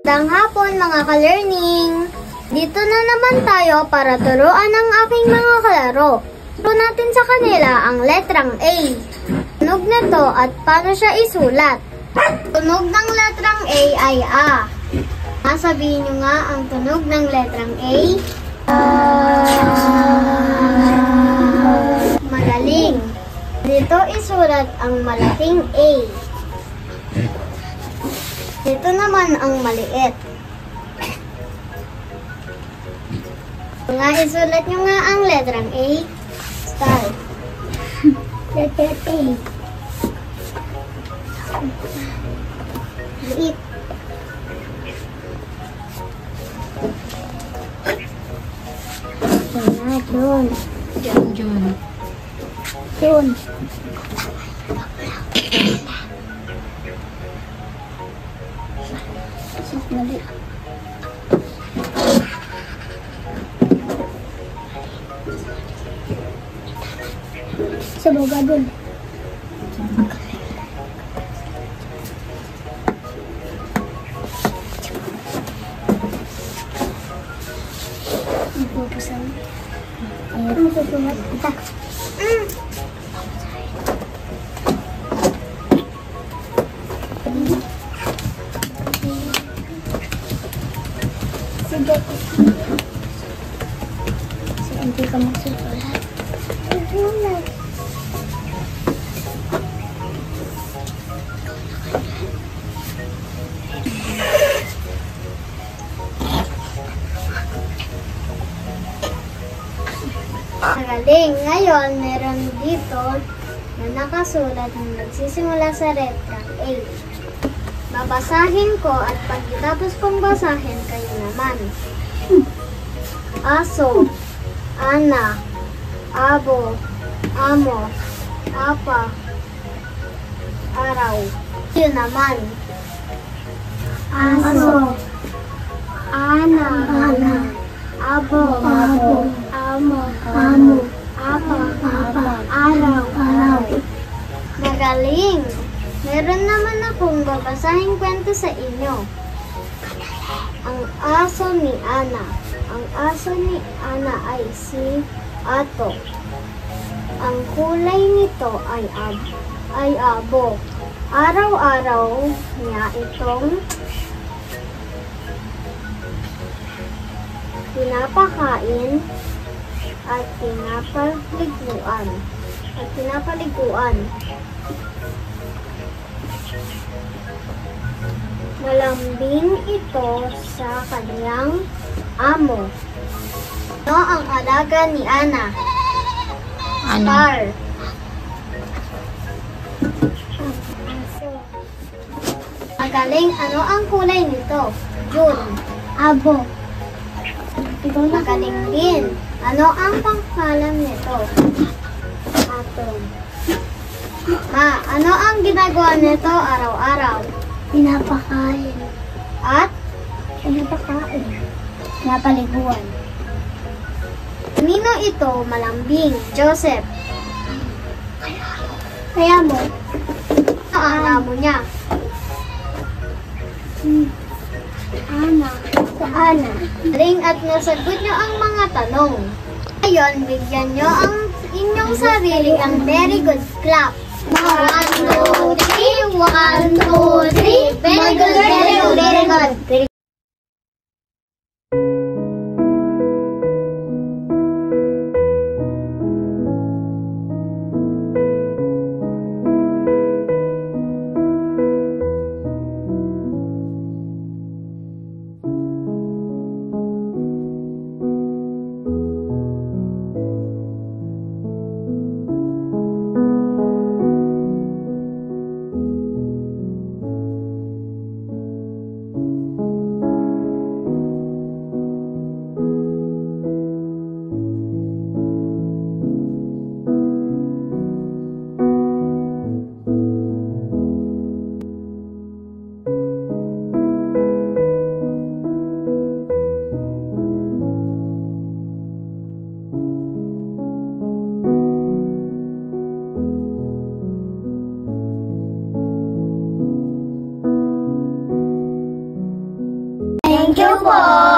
Magandang hapon mga ka-learning! Dito na naman tayo para turuan ang aking mga kalaro. Turo natin sa kanila ang letrang A. Tunog nito at paano siya isulat. Tunog ng letrang A ay A. Sabihin nyo nga ang tunog ng letrang A. Magaling. Dito isulat ang malaking A. Dito naman ang maliit. Nga isulat nyo nga ang letrang A. Start. Letter A. Liit. Doon. Doon. Doon. Mali. Sa baba doon. Ipupusan. Ayan. Masusunod. Ita. Sige. Kasi hindi ka magsusulat. Susulat. Magaling. Ngayon, meron dito na nakasulat na nagsisimula sa letrang A. Babasahin ko at pagkatapos kong basahin, kayo naman. Aso, ana, abo, amo, apa, araw. Kayo naman. Aso, ana, abo, amo, apa, araw. Magaling! Meron naman akong babasahin kwento sa inyo. Ang aso ni Ana. Ang aso ni Ana ay si Ato. Ang kulay nito ay abo. Araw-araw niya itong pinapakain at pinapaliguan. Malambing ito sa kanyang amo. Ano ang alaga ni Ana? Star. Magaling. Ano ang kulay nito? June. Abo. Magaling din. Ano ang pangkalan nito? Atom. Ano ang ginagawa nito araw-araw? Pinapakain. At? Pinapakain. Pinapaliguan. Nino ito malambing? Joseph. Kaya mo? Ano ang amo niya? Ana. Sa Ana. Ring at nasagot nyo ang mga tanong. Ngayon, bigyan nyo ang inyong sarili ang very good clap. 1, 2, 3, 1, 2, 3. Very good, very good, very good. po.